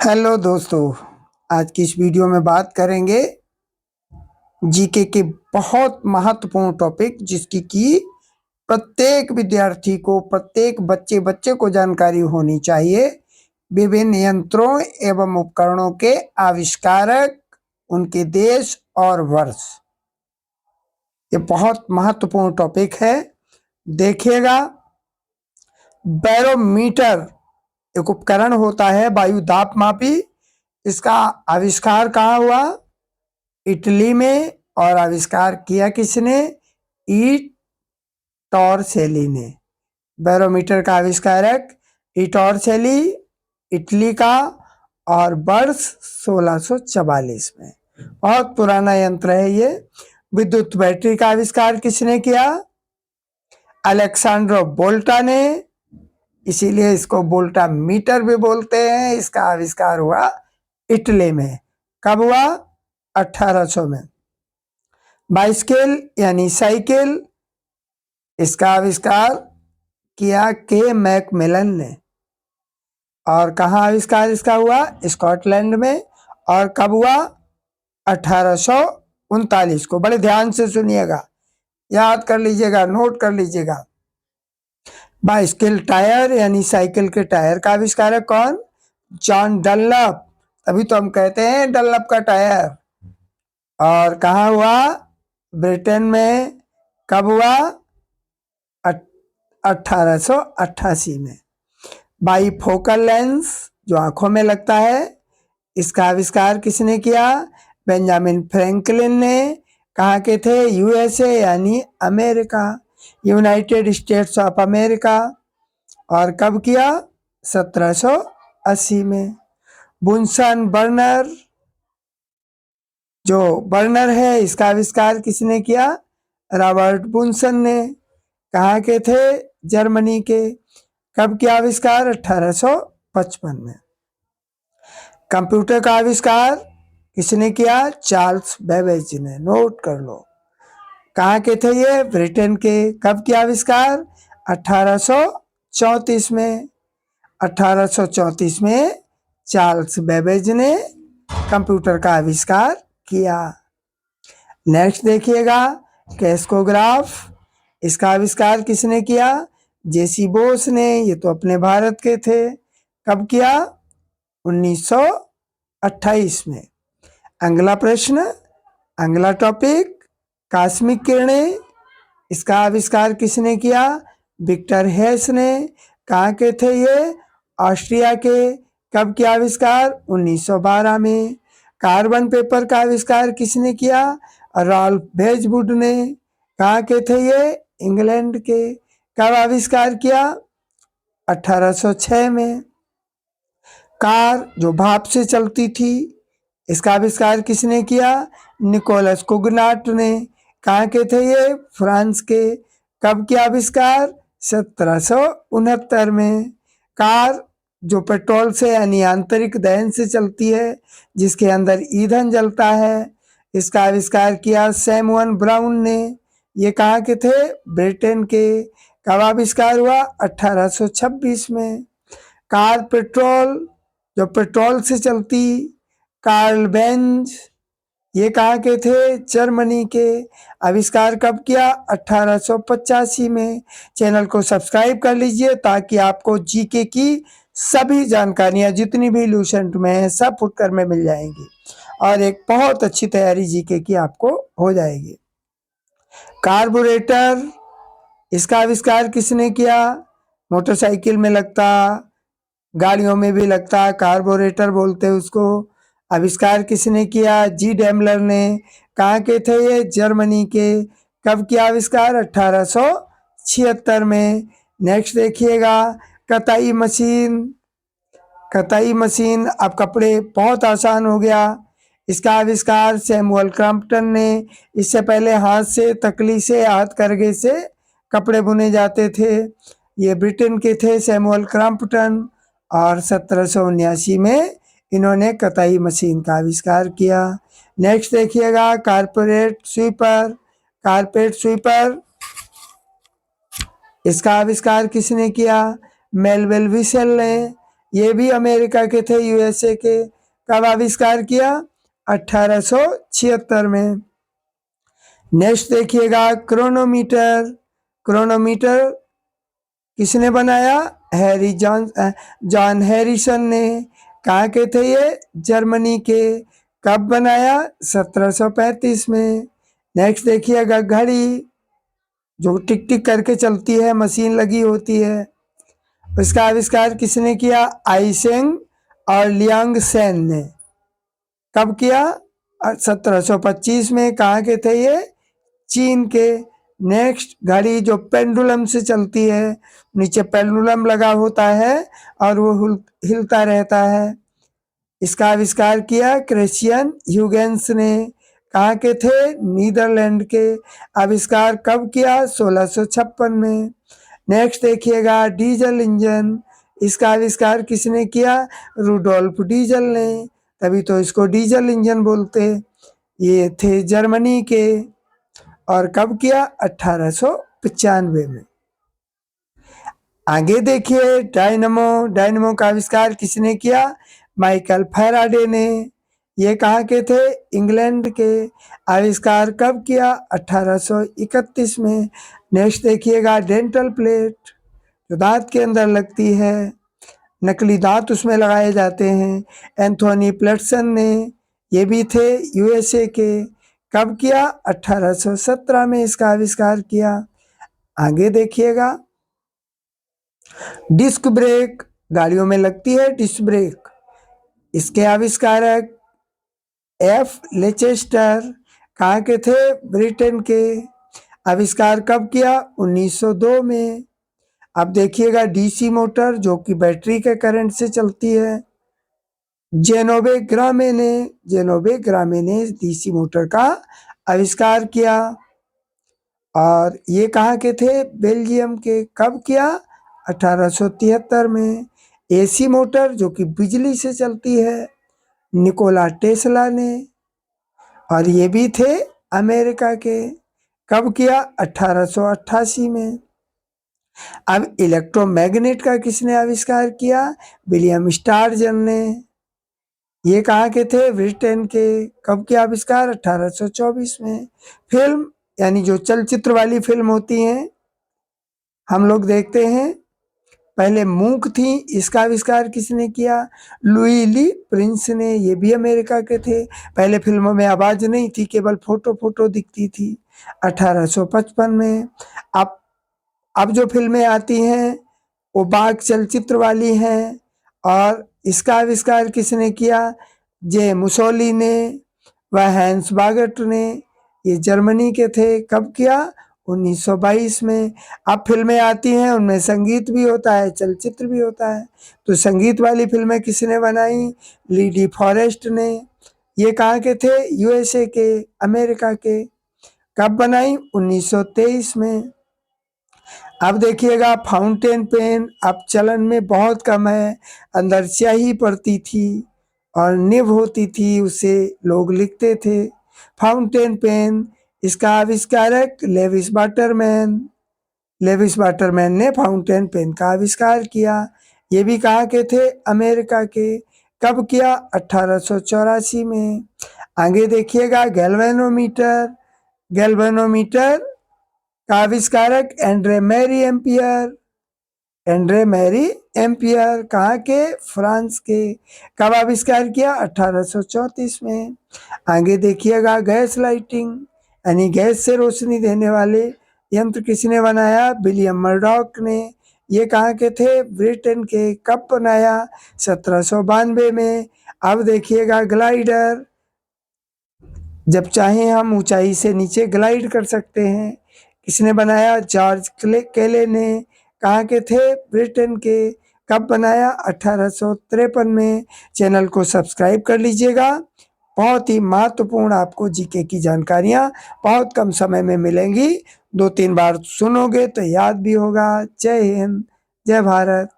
Hello दोस्तों, आज की इस वीडियो में बात करेंगे जीके के बहुत महत्वपूर्ण टॉपिक जिसकी कि प्रत्येक विद्यार्थी को, प्रत्येक बच्चे बच्चे को जानकारी होनी चाहिए। विभिन्न यंत्रों एवं उपकरणों के आविष्कारक, उनके देश और वर्ष। ये बहुत महत्वपूर्ण टॉपिक है। देखिएगा, बैरोमीटर एक उपकरण होता है वायु दाब मापी। इसका आविष्कार कहाँ हुआ? इटली में। और आविष्कार किया किसने? ई टॉर्सेली ने। बैरोमीटर का आविष्कारक ई टॉर्सेली, इटली का, और वर्ष 1644 में। बहुत पुराना यंत्र है ये। विद्युत बैटरी का आविष्कार किसने किया? अलेक्सांड्रो वोल्टा ने, इसीलिए इसको वोल्टा मीटर भी बोलते हैं। इसका आविष्कार हुआ इटली में। कब हुआ? 1800 में। बाइसिकल यानी साइकिल, इसका आविष्कार किया के मैकमिलन ने। और कहाँ आविष्कार इसका हुआ? स्कॉटलैंड में। और कब हुआ? 1839 को। बड़े ध्यान से सुनिएगा, याद कर लीजिएगा, नोट कर लीजिएगा। बाइसिकल टायर यानी साइकिल के टायर का आविष्कारक कौन? John Dunlop. अभी तो हम कहते हैं डनलप का टायर। और कहाँ हुआ? ब्रिटेन में। कब हुआ? 1888 में। बाईफोकल लेंस जो आंखों में लगता है, इसका आविष्कार किसने किया? बेंजामिन फ्रैंकलिन ने। कहाँ के थे? यूएसए यानी America, United states of America. और कब किया? 1780 में। बुनसन बर्नर जो बर्नर है, इसका आविष्कार किसने किया? रॉबर्ट बुनसन ने। कहाँ के थे? जर्मनी के। कब किया आविष्कार? 1855 में। कंप्यूटर का आविष्कार किसने किया? चार्ल्स बेबेज ने। नोट कर लो। कहाँ के थे ये? ब्रिटेन के। कब किया आविष्कार? 1834 में। 1834 में चार्ल्स बेबेज ने कंप्यूटर का आविष्कार किया। नेक्स्ट देखिएगा, कैस्कोग्राफ। इसका आविष्कार किसने किया? जेसी बोस ने। ये तो अपने भारत के थे। कब किया? 1928 में। अगला प्रश्न, अगला टॉपिक, कॉस्मिक किरणें। इसका आविष्कार किसने किया? विक्टर हेस ने। कहाँ के थे ये? ऑस्ट्रिया के। कब किया आविष्कार? 1912 में। कार्बन पेपर का आविष्कार किसने किया? रॉल्फ वेजवुड ने। कहाँ के थे ये? इंग्लैंड के। कब आविष्कार किया? 1806 में। कार जो भाप से चलती थी, इसका आविष्कार किसने किया? निकोलस कुगनाट ने। कहाँ के थे ये? फ्रांस के। कब किया आविष्कार? 1769 में। कार जो पेट्रोल से यानी आंतरिक दहन से चलती है, जिसके अंदर ईंधन जलता है, इसका आविष्कार किया सैमुअल ब्राउन ने। ये कहाँ के थे? ब्रिटेन के। कब आविष्कार हुआ? 1826 में। कार पेट्रोल जो पेट्रोल से चलती, कार्ल बेंज, ये कहाँ के थे? जर्मनी के। आविष्कार कब किया? 1885 में। चैनल को सब्सक्राइब कर लीजिए ताकि आपको जीके की सभी जानकारियां जितनी भी लूसेंट में है सब फुटकर में मिल जाएंगी और एक बहुत अच्छी तैयारी जीके की आपको हो जाएगी। कार्बोरेटर, इसका आविष्कार किसने किया? मोटरसाइकिल में लगता, गाड़ियों में भी लगता है, कार्बोरेटर बोलते हैं उसको। आविष्कार किसने किया? जी डेमलर ने। कहाँ के थे ये? जर्मनी के। कब किया आविष्कार? 1876 में। नेक्स्ट देखिएगा, कताई मशीन। कताई मशीन, अब कपड़े बहुत आसान हो गया। इसका आविष्कार सैमुअल क्रॉम्पटन ने। इससे पहले हाथ से, तकली से, हाथ करघे से कपड़े बुने जाते थे। ये ब्रिटेन के थे सैमुअल क्रॉम्पटन। और 1779 में इन्होंने कताई मशीन का आविष्कार किया। नेक्स्ट देखिएगा, कारपेट स्वीपर। कारपेट स्वीपर, इसका आविष्कार किसने किया? मेलविल विसेल ने। ये भी अमेरिका के थे, यूएसए के। कब आविष्कार किया? 1876 में। नेक्स्ट देखिएगा क्रोनोमीटर। क्रोनोमीटर किसने बनाया? जॉन हैरिसन ने। कहाँ के थे ये? जर्मनी के। कब बनाया? 1735 में। नेक्स्ट देखिएगा घड़ी, जो टिक टिक करके चलती है, मशीन लगी होती है। इसका आविष्कार किसने किया? आइसेंग और लियांग सेन ने। कब किया? 1725 में। कहाँ के थे ये? चीन के। नेक्स्ट घड़ी जो पेंडुलम से चलती है, नीचे पेंडुलम लगा होता है और वो हिलता रहता है। इसका आविष्कार किया क्रिश्चियन ह्यूगेंस ने। कहाँ के थे? नीदरलैंड के। आविष्कार कब किया? 1656 में। नेक्स्ट देखिएगा डीजल इंजन। इसका आविष्कार किसने किया? रुडोल्फ डीजल ने। तभी तो इसको डीजल इंजन बोलते। ये थे जर्मनी के। और कब किया? 1895 में। आगे देखिए डायनमो। डायनमो का आविष्कार किसने किया? माइकल फैराडे ने। ये कहाँ के थे? इंग्लैंड के। आविष्कार कब किया? 1831 में। नेक्स्ट देखिएगा डेंटल प्लेट, जो दांत के अंदर लगती है, नकली दांत उसमें लगाए जाते हैं। एंथोनी प्लेटसन ने। ये भी थे यूएसए के। कब किया? 1817 में इसका आविष्कार किया। आगे देखिएगा डिस्क ब्रेक, गाड़ियों में लगती है डिस्क ब्रेक। इसके आविष्कारक एफ लेचेस्टर। कहाँ के थे? ब्रिटेन के। आविष्कार कब किया? 1902 में। अब देखिएगा डीसी मोटर, जो कि बैटरी के करंट से चलती है। जेनोबे ग्रामे ने डीसी मोटर का आविष्कार किया। और ये कहाँ के थे? बेल्जियम के। कब किया? 1873 में। एसी मोटर, जो कि बिजली से चलती है, निकोला टेस्ला ने। और ये भी थे अमेरिका के। कब किया? 1888 में। अब इलेक्ट्रोमैग्नेट का किसने आविष्कार किया? विलियम स्टारजन ने। ये कहाँ के थे? ब्रिटेन के। कब किया आविष्कार? 1824 में। फिल्म, यानी जो चलचित्र वाली फिल्म होती हैं, हम लोग देखते हैं, पहले मूक थी। इसका आविष्कार किसने किया? लुई ली प्रिंस ने। ये भी अमेरिका के थे। पहले फिल्मों में आवाज नहीं थी, केवल फोटो फोटो दिखती थी। 1855 में। अब जो फिल्में आती हैं वो बाघ चलचित्र वाली हैं। और इसका आविष्कार किसने किया? जे मुसोली ने व हैंस बागट ने। ये जर्मनी के थे। कब किया? 1922 में। अब फिल्में आती हैं, उनमें संगीत भी होता है, चलचित्र भी होता है। तो संगीत वाली फिल्में किसने बनाई? लीडी फॉरेस्ट ने। ये कहाँ के थे? यूएसए के, अमेरिका के। कब बनाई? 1923 में। अब देखिएगा फाउंटेन पेन, अब चलन में बहुत कम है। अंदर स्याही पड़ती थी और निब होती थी, उसे लोग लिखते थे। फाउंटेन पेन, इसका आविष्कारक लेविस वाटरमैन ने फाउंटेन पेन का आविष्कार किया। ये भी कहाँ के थे? अमेरिका के। कब किया? 1884 में। आगे देखिएगा गैल्वेनोमीटर का आविष्कारक एंड्रे मैरी एम्पियर। कहाँ के? फ्रांस के। कब आविष्कार किया? 1834 में। आगे देखिएगा गैस लाइटिंग, यानी गैस से रोशनी देने वाले यंत्र किसने बनाया? विलियम मर्डॉक ने। ये कहाँ के थे? ब्रिटेन के। कब बनाया? 1792 में। अब देखिएगा ग्लाइडर, जब चाहे हम ऊंचाई से नीचे ग्लाइड कर सकते हैं। किसने बनाया? जॉर्ज केले ने। कहाँ के थे? ब्रिटेन के। कब बनाया? 1853 में। चैनल को सब्सक्राइब कर लीजिएगा। बहुत ही महत्वपूर्ण आपको जीके की जानकारियाँ बहुत कम समय में मिलेंगी। 2-3 बार सुनोगे तो याद भी होगा। जय हिंद, जय भारत।